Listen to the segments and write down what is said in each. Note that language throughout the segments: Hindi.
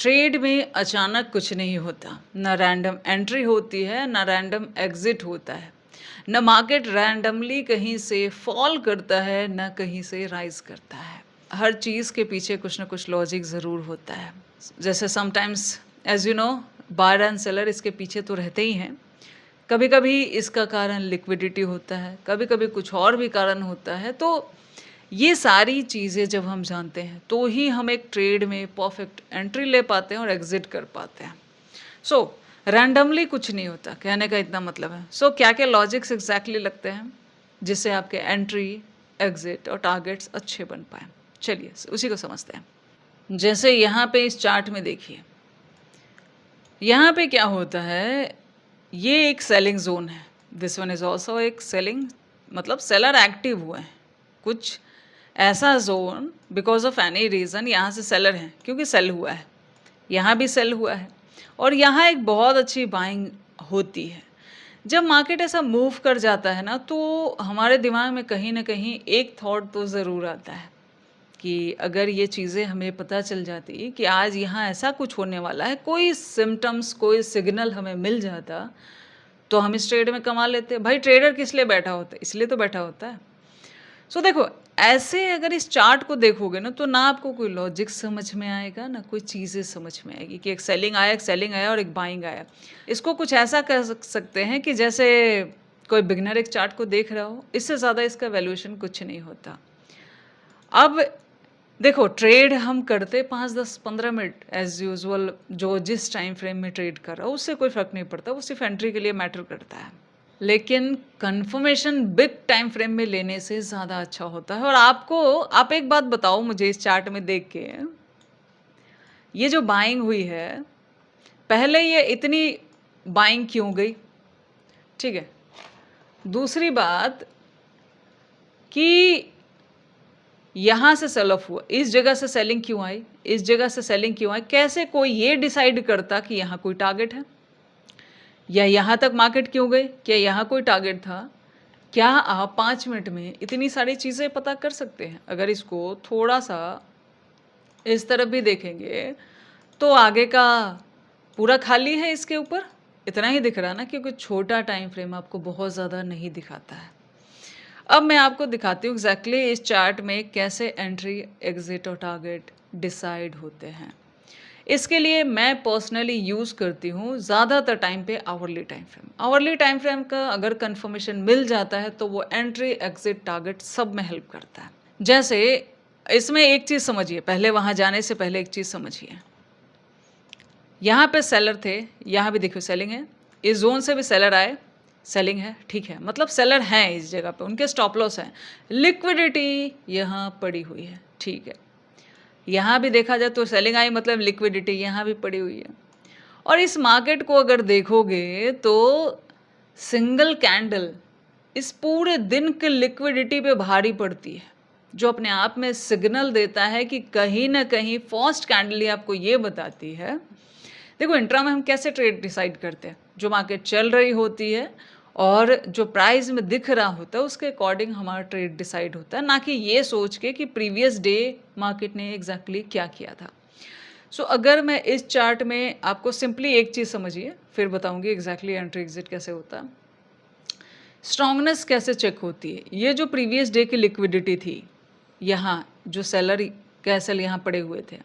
ट्रेड में अचानक कुछ नहीं होता, ना रैंडम एंट्री होती है, ना रैंडम एग्जिट होता है, ना मार्केट रैंडमली कहीं से फॉल करता है, ना कहीं से राइज करता है। हर चीज़ के पीछे कुछ ना कुछ लॉजिक ज़रूर होता है। जैसे sometimes as you know buyer and seller इसके पीछे तो रहते ही हैं। कभी कभी इसका कारण लिक्विडिटी होता है, कभी कभी कुछ और भी कारण होता है। तो ये सारी चीज़ें जब हम जानते हैं तो ही हम एक ट्रेड में परफेक्ट एंट्री ले पाते हैं और एग्जिट कर पाते हैं। सो रैंडमली कुछ नहीं होता, कहने का इतना मतलब है। क्या क्या लॉजिक्स एग्जैक्टली लगते हैं जिससे आपके एंट्री, एग्जिट और टारगेट्स अच्छे बन पाए। चलिए उसी को समझते हैं। जैसे यहाँ पे इस चार्ट में देखिए, यहाँ पे क्या होता है, ये एक सेलिंग जोन है। दिस वन इज ऑल्सो एक सेलिंग, मतलब सेलर एक्टिव हुए हैं। कुछ ऐसा zone because of any reason यहाँ से सेलर है, क्योंकि सेल हुआ है, यहाँ भी सेल हुआ है और यहाँ एक बहुत अच्छी बाइंग होती है। जब मार्केट ऐसा मूव कर जाता है ना, तो हमारे दिमाग में कहीं ना कहीं एक थॉट तो ज़रूर आता है कि अगर ये चीज़ें हमें पता चल जाती कि आज यहाँ ऐसा कुछ होने वाला है, कोई सिम्टम्स, कोई सिग्नल हमें मिल जाता, तो हम इस ट्रेड में कमा लेते। भाई ट्रेडर किस लिए बैठा होता है? इसलिए तो बैठा होता है। देखो, ऐसे अगर इस चार्ट को देखोगे ना, तो ना आपको कोई लॉजिक समझ में आएगा, ना कोई चीज़ें समझ में आएगी कि एक सेलिंग आया और एक बाइंग आया। इसको कुछ ऐसा कह सकते हैं कि जैसे कोई बिगनर एक चार्ट को देख रहा हो, इससे ज़्यादा इसका वैल्यूएशन कुछ नहीं होता। अब देखो, ट्रेड हम करते 5, 10, 15 मिनट एज़ यूजुअल, जो जिस टाइम फ्रेम में ट्रेड कर रहा हो उससे कोई फ़र्क नहीं पड़ता, वो सिर्फ एंट्री के लिए मैटर करता है। लेकिन कंफर्मेशन बिग टाइम फ्रेम में लेने से ज़्यादा अच्छा होता है। और आप एक बात बताओ मुझे, इस चार्ट में देख के, ये जो बाइंग हुई है, पहले ये इतनी बाइंग क्यों गई? ठीक है। दूसरी बात कि यहाँ से सेल ऑफ हुआ, इस जगह से सेलिंग क्यों आई, इस जगह से सेलिंग क्यों आई? कैसे कोई ये डिसाइड करता कि यहाँ कोई टारगेट है, या यहाँ तक मार्केट क्यों गई? क्या यहाँ कोई टारगेट था? क्या आप 5 मिनट में इतनी सारी चीज़ें पता कर सकते हैं? अगर इसको थोड़ा सा इस तरफ भी देखेंगे तो आगे का पूरा खाली है, इसके ऊपर इतना ही दिख रहा ना, क्योंकि छोटा टाइम फ्रेम आपको बहुत ज़्यादा नहीं दिखाता है। अब मैं आपको दिखाती हूँ एग्जैक्टली इस चार्ट में कैसे एंट्री, एग्जिट और टारगेट डिसाइड होते हैं। इसके लिए मैं पर्सनली यूज़ करती हूँ ज़्यादातर टाइम पे hourly time frame. Hourly time frame का अगर कंफर्मेशन मिल जाता है तो वो एंट्री, एग्जिट, टारगेट सब में हेल्प करता है। जैसे इसमें एक चीज़ समझिए, पहले वहाँ जाने से पहले एक चीज़ समझिए। यहाँ पे सेलर थे, यहाँ भी देखो सेलिंग है, इस जोन से भी सेलर आए, सेलिंग है, ठीक है, मतलब सेलर हैं इस जगह पे, उनके स्टॉप लॉस हैं। लिक्विडिटी यहाँ पड़ी हुई है, ठीक है। यहाँ भी देखा जाए तो सेलिंग आई, मतलब लिक्विडिटी यहाँ भी पड़ी हुई है। और इस मार्केट को अगर देखोगे तो सिंगल कैंडल इस पूरे दिन के लिक्विडिटी पे भारी पड़ती है, जो अपने आप में सिग्नल देता है कि कहीं ना कहीं फर्स्ट कैंडल ही आपको ये बताती है। देखो, इंट्रा में हम कैसे ट्रेड डिसाइड करते हैं? जो मार्केट चल रही होती है और जो प्राइस में दिख रहा होता है उसके अकॉर्डिंग हमारा ट्रेड डिसाइड होता है, ना कि ये सोच के कि प्रीवियस डे मार्केट ने एग्जैक्टली क्या किया था। अगर मैं इस चार्ट में आपको सिंपली एक चीज़ समझिए, फिर बताऊंगी एग्जैक्टली एंट्री एग्जिट कैसे होता है। स्ट्रांगनेस कैसे चेक होती है? ये जो प्रीवियस डे की लिक्विडिटी थी, यहाँ जो सेलर कैसल यहाँ पड़े हुए थे,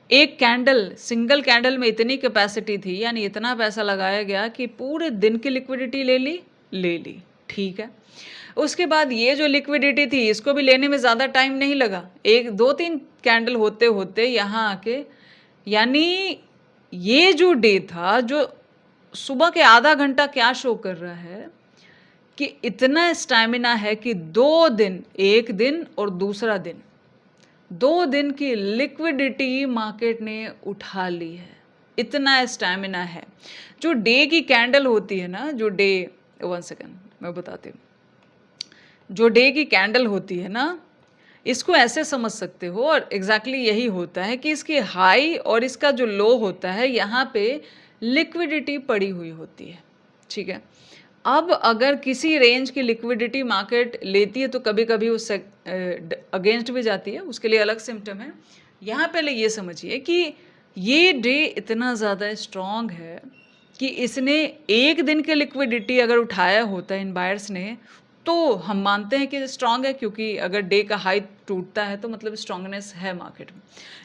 एक कैंडल, सिंगल कैंडल में इतनी कैपेसिटी थी, यानी इतना पैसा लगाया गया कि पूरे दिन की लिक्विडिटी ले ली, ठीक है। उसके बाद ये जो लिक्विडिटी थी इसको भी लेने में ज़्यादा टाइम नहीं लगा, 1, 2, 3 कैंडल होते होते यहाँ आके, यानी ये जो डे था, जो सुबह के आधा घंटा क्या शो कर रहा है कि इतना स्टैमिना है कि 2 दिन, एक दिन और दूसरा दिन, 2 दिन की लिक्विडिटी मार्केट ने उठा ली है। इतना स्टैमिना है। जो डे की कैंडल होती है ना, जो डे, 1 सेकेंड मैं बताती हूँ, जो डे की कैंडल होती है ना, इसको ऐसे समझ सकते हो, और एग्जैक्टली यही होता है कि इसकी हाई और इसका जो लो होता है, यहाँ पे लिक्विडिटी पड़ी हुई होती है, ठीक है। अब अगर किसी रेंज की लिक्विडिटी मार्केट लेती है तो कभी कभी उससे अगेंस्ट भी जाती है, उसके लिए अलग सिम्टम है। यहाँ पहले ये समझिए कि ये डे इतना ज़्यादा स्ट्रॉन्ग है कि इसने एक दिन के लिक्विडिटी अगर उठाया होता इन बायर्स ने, तो हम मानते हैं कि स्ट्रॉन्ग है, क्योंकि अगर डे का हाई टूटता है तो मतलब स्ट्रॉन्गनेस है मार्केट में।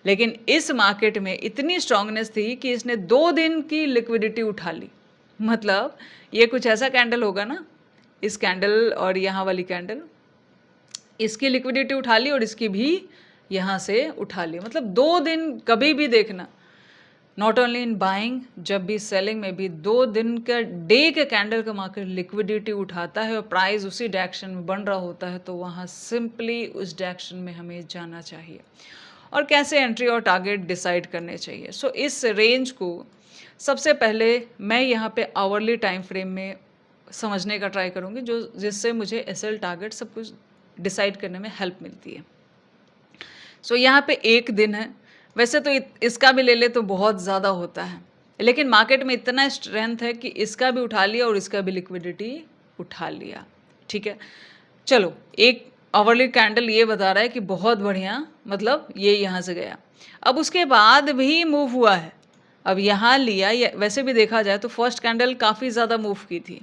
लेकिन इस मार्केट में इतनी स्ट्रॉन्गनेस थी कि इसने 2 दिन की लिक्विडिटी उठा ली। मतलब ये कुछ ऐसा कैंडल होगा ना, इस कैंडल और यहाँ वाली कैंडल, इसकी लिक्विडिटी उठा ली और इसकी भी यहाँ से उठा ली। मतलब 2 दिन कभी भी देखना, नॉट ओनली इन बाइंग, जब भी सेलिंग में भी 2 दिन का डे के कैंडल का मार्केट लिक्विडिटी उठाता है और प्राइस उसी डायरेक्शन में बन रहा होता है, तो वहाँ सिंपली उस डायरेक्शन में हमें जाना चाहिए। और कैसे एंट्री और टारगेट डिसाइड करने चाहिए। सो इस रेंज को सबसे पहले मैं यहाँ पे आवरली टाइम फ्रेम में समझने का ट्राई करूँगी, जो जिससे मुझे एसएल टारगेट सब कुछ डिसाइड करने में हेल्प मिलती है। सो यहाँ पे एक दिन है, वैसे तो इसका भी ले ले तो बहुत ज़्यादा होता है, लेकिन मार्केट में इतना स्ट्रेंथ है कि इसका भी उठा लिया और इसका भी लिक्विडिटी उठा लिया। ठीक है, चलो एक आवरली कैंडल ये बता रहा है कि बहुत बढ़िया, मतलब ये यहाँ से गया। अब उसके बाद भी मूव हुआ है, अब यहाँ लिया, वैसे भी देखा जाए तो फर्स्ट कैंडल काफ़ी ज़्यादा मूव की थी।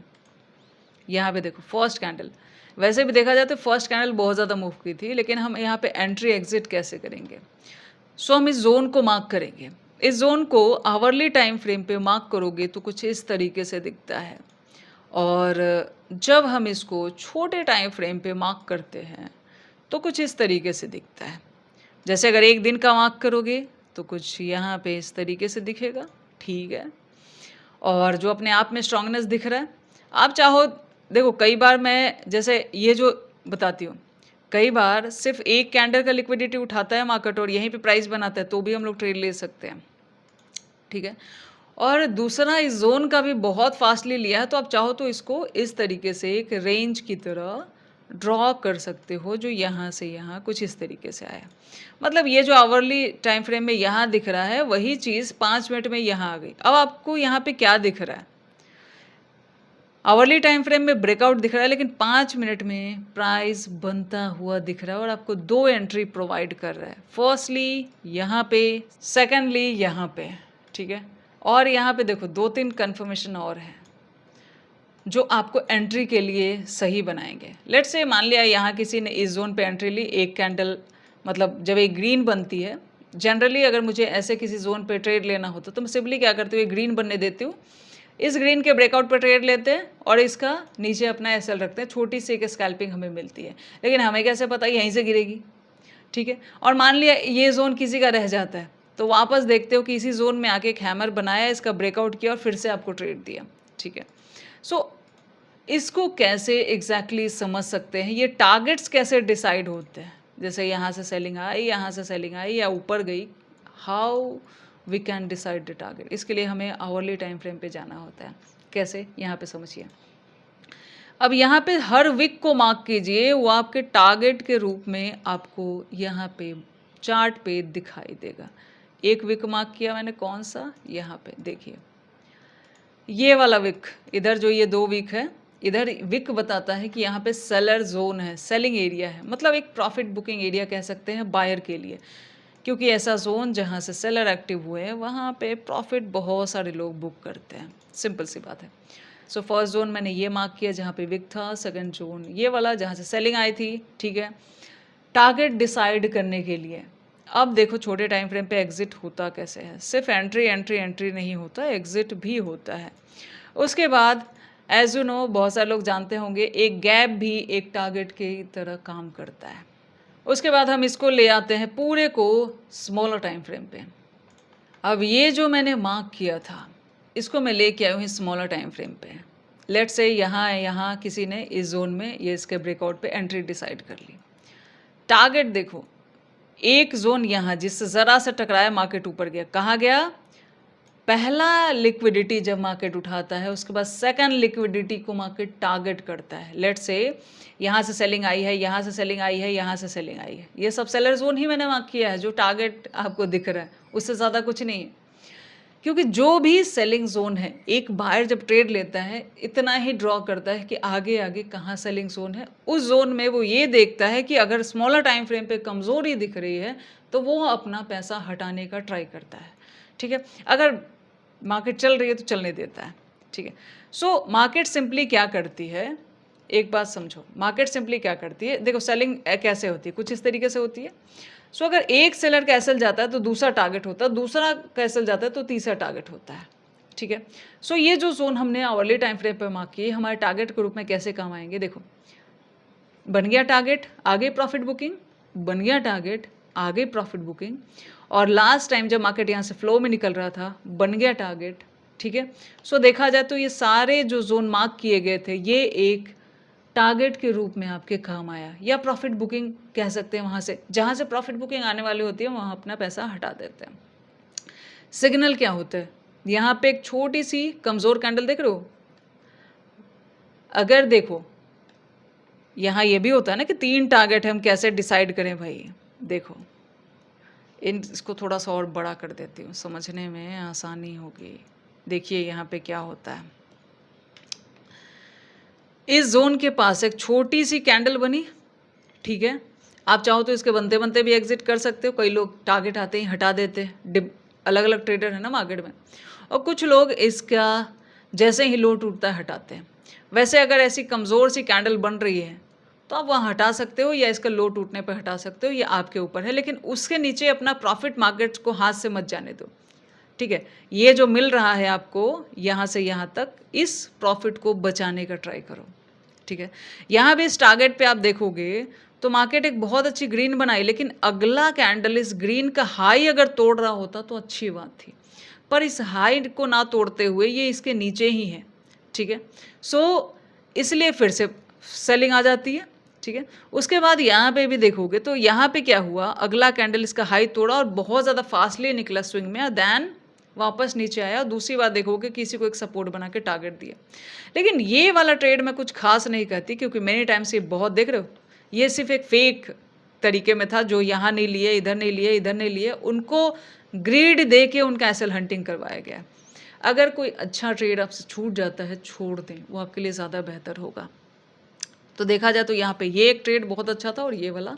यहाँ पे देखो फर्स्ट कैंडल, वैसे भी देखा जाए तो फर्स्ट कैंडल बहुत ज़्यादा मूव की थी, लेकिन हम यहाँ पे एंट्री एग्जिट कैसे करेंगे। सो हम इस जोन को मार्क करेंगे। इस जोन को आवरली टाइम फ्रेम पे मार्क करोगे तो कुछ इस तरीके से दिखता है, और जब हम इसको छोटे टाइम फ्रेम पे मार्क करते हैं तो कुछ इस तरीके से दिखता है। जैसे अगर एक दिन का मार्क करोगे तो कुछ यहाँ पे इस तरीके से दिखेगा। ठीक है, और जो अपने आप में स्ट्रांगनेस दिख रहा है, आप चाहो देखो, कई बार मैं जैसे ये जो बताती हूँ, कई बार सिर्फ एक कैंडल का लिक्विडिटी उठाता है मार्केट और यहीं पे प्राइस बनाता है, तो भी हम लोग ट्रेड ले सकते हैं। ठीक है, और दूसरा इस जोन का भी बहुत फास्टली लिया है, तो आप चाहो तो इसको इस तरीके से एक रेंज की तरह ड्रॉ कर सकते हो, जो यहाँ से यहाँ कुछ इस तरीके से आया। मतलब ये जो आवरली टाइम फ्रेम में यहाँ दिख रहा है, वही चीज़ 5 मिनट में यहाँ आ गई। अब आपको यहाँ पे क्या दिख रहा है, आवरली टाइम फ्रेम में ब्रेकआउट दिख रहा है, लेकिन 5 मिनट में प्राइस बनता हुआ दिख रहा है और आपको 2 एंट्री प्रोवाइड कर रहा है। फर्स्टली यहाँ पे, सेकेंडली यहाँ पे। ठीक है, और यहाँ पे देखो 2-3 कन्फर्मेशन और हैं जो आपको एंट्री के लिए सही बनाएंगे। लेट्स से मान लिया यहाँ किसी ने इस जोन पे एंट्री ली, एक कैंडल, मतलब जब एक ग्रीन बनती है, जनरली अगर मुझे ऐसे किसी जोन पे ट्रेड लेना होता तो मैं सिंपली क्या करती हूँ, ग्रीन बनने देती हूँ, इस ग्रीन के ब्रेकआउट पर ट्रेड लेते हैं और इसका नीचे अपना एसएल रखते हैं, छोटी सी एक स्कैल्पिंग हमें मिलती है। लेकिन हमें कैसे पता यहीं से गिरेगी। ठीक है, और मान लिया ये जोन किसी का रह जाता है, तो वापस देखते हो कि इसी जोन में आके एक हैमर बनाया, इसका ब्रेकआउट किया और फिर से आपको ट्रेड दिया। ठीक है, सो इसको कैसे एग्जैक्टली समझ सकते हैं, ये टारगेट्स कैसे डिसाइड होते हैं। जैसे यहाँ से सेलिंग आई, यहाँ से सेलिंग आई या ऊपर गई, how we can decide the target. इसके लिए हमें आवरली टाइम फ्रेम पे जाना होता है। कैसे, यहाँ पे समझिए। अब यहाँ पे हर विक को मार्क कीजिए, वो आपके टारगेट के रूप में आपको यहाँ पे चार्ट पे दिखाई देगा। एक विक मार्क किया मैंने, कौन सा, यहाँ पे देखिए ये वाला विक, इधर जो ये 2 विक है, इधर विक बताता है कि यहाँ पे सेलर जोन है, सेलिंग एरिया है, मतलब एक प्रॉफिट बुकिंग एरिया कह सकते हैं बायर के लिए, क्योंकि ऐसा जोन जहाँ से सेलर एक्टिव हुए हैं वहाँ पे प्रॉफिट बहुत सारे लोग बुक करते हैं। सिंपल सी बात है। सो फर्स्ट जोन मैंने ये मार्क किया जहाँ पे विक था, सेकंड जोन ये वाला जहाँ से सेलिंग आई थी। ठीक है, टारगेट डिसाइड करने के लिए अब देखो छोटे टाइम फ्रेम पे एग्जिट होता कैसे है। सिर्फ एंट्री एंट्री एंट्री नहीं होता, एग्जिट भी होता है। उसके बाद एज यू नो, बहुत सारे लोग जानते होंगे, एक गैप भी एक टारगेट की तरह काम करता है। उसके बाद हम इसको ले आते हैं पूरे को स्मॉलर टाइम फ्रेम पे। अब ये जो मैंने मार्क किया था, इसको मैं लेके आई हूँ स्मॉलर टाइम फ्रेम पे। लेट्स से यहाँ किसी ने इस जोन में ये इसके ब्रेकआउट पे एंट्री डिसाइड कर ली। टारगेट देखो, एक जोन यहाँ जिससे ज़रा सा टकराया, मार्केट ऊपर गया। कहाँ गया, पहला लिक्विडिटी जब मार्केट उठाता है उसके बाद सेकंड लिक्विडिटी को मार्केट टारगेट करता है। लेट्स से यहाँ से सेलिंग आई है, यहाँ से सेलिंग आई है, यहाँ से सेलिंग आई है, ये सब सेलर जोन ही मैंने मार्क किया है। जो टारगेट आपको दिख रहा है उससे ज़्यादा कुछ नहीं है, क्योंकि जो भी सेलिंग जोन है, एक बायर जब ट्रेड लेता है इतना ही ड्रॉ करता है कि आगे आगे कहाँ सेलिंग जोन है। उस जोन में वो ये देखता है कि अगर स्मॉलर टाइम फ्रेम पे कमज़ोरी दिख रही है तो वो अपना पैसा हटाने का ट्राई करता है। ठीक है? अगर मार्केट चल रही है तो चलने देता है, ठीक है? सो मार्केट सिंपली क्या करती है, एक बात समझो, मार्केट सिंपली क्या करती है, देखो सेलिंग कैसे होती है, कुछ इस तरीके से होती है। सो अगर एक सेलर कैंसल जाता है तो दूसरा टारगेट होता है, दूसरा कैंसल जाता है तो तीसरा टारगेट होता है, ठीक है? सो ये जो ज़ोन हमने आवरली टाइम फ्रेम पे मार्क किए, हमारे टारगेट के रूप में कैसे काम आएँगे, देखो। बन गया टारगेट, आगे प्रॉफिट बुकिंग, बन गया टारगेट, आगे प्रॉफिट बुकिंग, और लास्ट टाइम जब मार्केट यहाँ से फ्लो में निकल रहा था, बन गया टारगेट, ठीक है? सो देखा जाए तो ये सारे जो ज़ोन मार्क किए गए थे, ये एक टारगेट के रूप में आपके काम आया, या प्रॉफिट बुकिंग कह सकते हैं। वहाँ से जहाँ से प्रॉफिट बुकिंग आने वाली होती है, वहाँ अपना पैसा हटा देते हैं। सिग्नल क्या होता है, यहाँ पे एक छोटी सी कमज़ोर कैंडल देख रहे हो? अगर देखो, यहाँ ये भी होता है ना कि 3 टारगेट है, हम कैसे डिसाइड करें भाई? देखो, इसको थोड़ा-सा और बड़ा कर देती हूँ, समझने में आसानी होगी। देखिए यहाँ पे क्या होता है। इस ज़ोन के पास एक छोटी-सी कैंडल बनी, ठीक है? आप चाहो तो इसके बनते-बनते भी एग्ज़िट कर सकते हो, कई लोग टारगेट आते ही हटा देते हैं, अलग-अलग ट्रेडर है ना मार्केट में, और कुछ लोग इसका जैसे ही लो टूटता है हटाते हैं। वैसे अगर ऐसी कमज़ोर सी कैंडल बन रही है, तो आप वहाँ हटा सकते हो, या इसका लो टूटने पे हटा सकते हो, ये आपके ऊपर है, लेकिन उसके नीचे अपना प्रॉफिट मार्केट को हाथ से मत जाने दो, ठीक है? ये जो मिल रहा है आपको यहाँ से यहाँ तक, इस प्रॉफिट को बचाने का ट्राई करो, ठीक है? यहाँ भी इस टारगेट पे आप देखोगे तो मार्केट एक बहुत अच्छी ग्रीन बनाई, लेकिन अगला कैंडल इस ग्रीन का हाई अगर तोड़ रहा होता तो अच्छी बात थी, पर इस हाई को ना तोड़ते हुए ये इसके नीचे ही है, ठीक है? सो इसलिए फिर से सेलिंग आ जाती है, ठीक है? उसके बाद यहाँ पे भी देखोगे तो यहाँ पे क्या हुआ, अगला कैंडल इसका हाई तोड़ा और बहुत ज़्यादा फास्टली निकला स्विंग में, देन वापस नीचे आया, और दूसरी बार देखोगे किसी को एक सपोर्ट बना के टारगेट दिया। लेकिन ये वाला ट्रेड मैं कुछ खास नहीं कहती, क्योंकि मेनी टाइम्स ये बहुत देख रहे हो, ये सिर्फ एक फेक तरीके में था, जो यहाँ नहीं लिए, इधर नहीं लिए, इधर नहीं लिए, उनको ग्रीड दे के उनका एसएल हंटिंग करवाया गया। अगर कोई अच्छा ट्रेड आपसे छूट जाता है, छोड़ दें, वो आपके लिए ज़्यादा बेहतर होगा। तो देखा जाए तो यहाँ पे ये एक ट्रेड बहुत अच्छा था, और ये वाला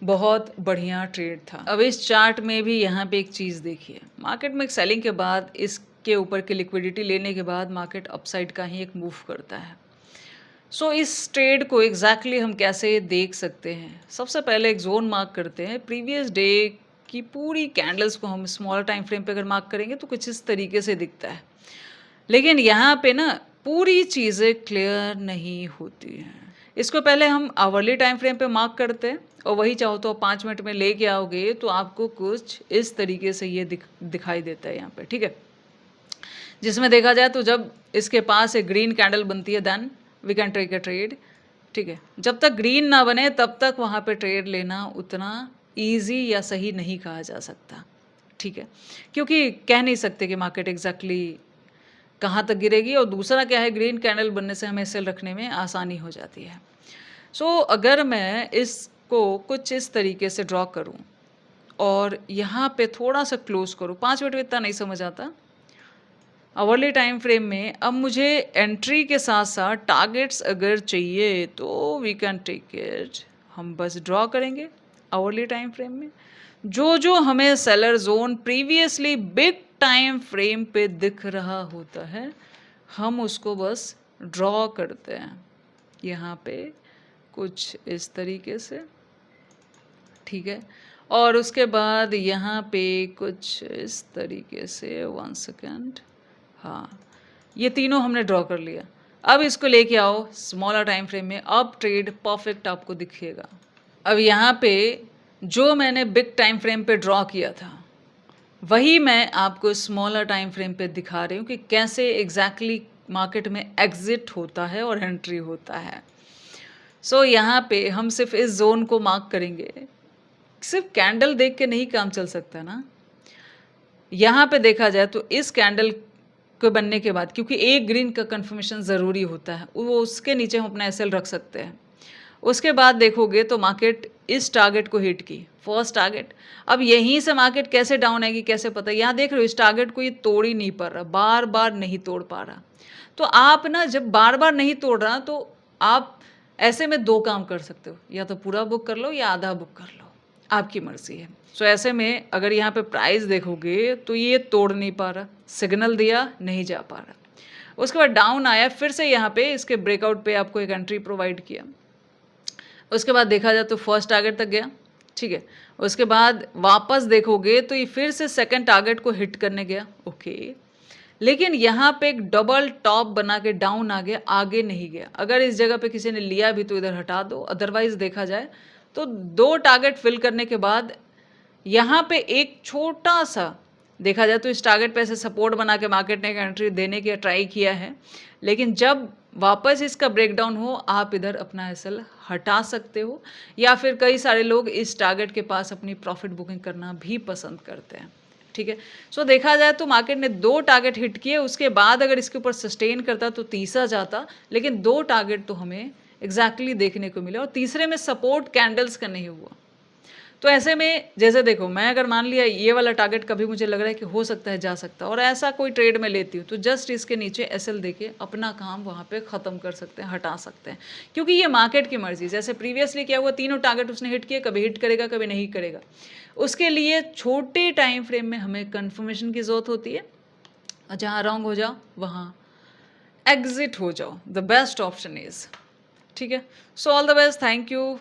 बहुत बढ़िया ट्रेड था। अब इस चार्ट में भी यहाँ पे एक चीज़ देखिए, मार्केट में एक सेलिंग के बाद, इसके ऊपर की लिक्विडिटी लेने के बाद मार्केट अपसाइड का ही एक मूव करता है। सो इस ट्रेड को एग्जैक्टली हम कैसे देख सकते हैं? सबसे पहले एक जोन मार्क करते हैं, प्रीवियस डे की पूरी कैंडल्स को हम स्मॉल टाइम फ्रेम पे अगर मार्क करेंगे तो कुछ इस तरीके से दिखता है, लेकिन यहाँ पे ना पूरी चीज़ें क्लियर नहीं होती हैं। इसको पहले हम आवरली टाइम फ्रेम पे मार्क करते हैं, और वही चाहो तो 5 मिनट में लेके आओगे तो आपको कुछ इस तरीके से ये दिखाई देता है यहाँ पे, ठीक है? जिसमें देखा जाए तो जब इसके पास एक ग्रीन कैंडल बनती है, then we can take a trade, ठीक है? जब तक ग्रीन ना बने तब तक वहाँ पे ट्रेड लेना उतना ईजी या सही नहीं कहा जा सकता, ठीक है? क्योंकि कह नहीं सकते कि मार्केट एग्जैक्टली कहाँ तक गिरेगी, और दूसरा क्या है, ग्रीन कैंडल बनने से हमें सेल रखने में आसानी हो जाती है। सो अगर मैं इसको कुछ इस तरीके से ड्रॉ करूं और यहाँ पे थोड़ा सा क्लोज करूं, 5 मिनट में इतना नहीं समझ आता, आवरली टाइम फ्रेम में अब मुझे एंट्री के साथ साथ टारगेट्स अगर चाहिए तो वी कैन टेक इट, हम बस ड्रॉ करेंगे आवरली टाइम फ्रेम में, जो जो हमें seller zone previously big time frame पे दिख रहा होता है, हम उसको बस ड्रॉ करते हैं यहाँ पे कुछ इस तरीके से, ठीक है? और उसके बाद यहाँ पे कुछ इस तरीके से, 1 सेकेंड, हाँ, ये तीनों हमने ड्रॉ कर लिया। अब इसको लेके आओ स्मॉलर टाइम फ्रेम में, अब ट्रेड परफेक्ट आपको दिखेगा। अब यहाँ पे जो मैंने बिग टाइम फ्रेम पे ड्रॉ किया था, वही मैं आपको स्मॉलर टाइम फ्रेम पे दिखा रही हूँ कि कैसे एग्जैक्टली मार्केट में एग्जिट होता है और एंट्री होता है। सो यहाँ पे हम सिर्फ इस जोन को मार्क करेंगे, सिर्फ कैंडल देख के नहीं काम चल सकता ना। यहाँ पे देखा जाए तो इस कैंडल के बनने के बाद, क्योंकि एक ग्रीन का कंफर्मेशन ज़रूरी होता है, वो उसके नीचे हम अपना एसएल रख सकते हैं। उसके बाद देखोगे तो मार्केट इस टारगेट को हिट की, फर्स्ट टारगेट। अब यहीं से मार्केट कैसे डाउन आएगी कैसे पता? यहाँ देख रहे हो इस टारगेट को ये तोड़ ही नहीं पा रहा, बार बार नहीं तोड़ पा रहा। तो आप ना जब बार बार नहीं तोड़ रहा तो आप ऐसे में 2 काम कर सकते हो, या तो पूरा बुक कर लो या आधा बुक कर लो। आपकी मर्ज़ी है। सो ऐसे में अगर यहाँ पे प्राइस देखोगे तो ये तोड़ नहीं पा रहा, सिग्नल दिया नहीं जा पा रहा। उसके बाद डाउन आया, फिर से यहाँ पे इसके ब्रेकआउट पे आपको एक एंट्री प्रोवाइड किया। उसके बाद देखा जाए तो फर्स्ट टारगेट तक गया, ठीक है। उसके बाद वापस देखोगे तो ये फिर से सेकंड टारगेट को हिट करने गया, ओके। लेकिन यहाँ पे एक डबल टॉप बना के डाउन आ गया, आगे नहीं गया। अगर इस जगह पे किसी ने लिया भी तो इधर हटा दो, अदरवाइज़ देखा जाए तो 2 टारगेट फिल करने के बाद यहाँ पे एक छोटा-सा देखा जाए तो इस टारगेट पे ऐसे सपोर्ट बना के मार्केट ने एक एंट्री देने की ट्राई किया है। लेकिन जब वापस इसका ब्रेकडाउन हो, आप इधर अपना एसएल हटा सकते हो या फिर कई सारे लोग इस टारगेट के पास अपनी प्रॉफिट बुकिंग करना भी पसंद करते हैं, ठीक है। सो देखा जाए तो मार्केट ने 2 टारगेट हिट किए, उसके बाद अगर इसके ऊपर सस्टेन करता तो तीसरा जाता, लेकिन 2 टारगेट तो हमें एग्ज़ैक्टली देखने को मिले और तीसरे में सपोर्ट कैंडल्स का नहीं हुआ। तो ऐसे में जैसे देखो, मैं अगर मान लिया ये वाला टारगेट कभी मुझे लग रहा है कि हो सकता है जा सकता है और ऐसा कोई ट्रेड में लेती हूँ, तो जस्ट इसके नीचे एसएल देके अपना काम वहाँ पे ख़त्म कर सकते हैं, हटा सकते हैं। क्योंकि ये मार्केट की मर्ज़ी, जैसे प्रीवियसली क्या हुआ, तीनों टारगेट उसने हिट किए, कभी हिट करेगा, कभी नहीं करेगा। उसके लिए छोटे टाइम फ्रेम में हमें कन्फर्मेशन की ज़रूरत होती है और जहाँ रॉन्ग हो जाओ, वहाँ एग्ज़िट हो जाओ। द बेस्ट ऑप्शन इज़, ठीक है। So all the best, thank you.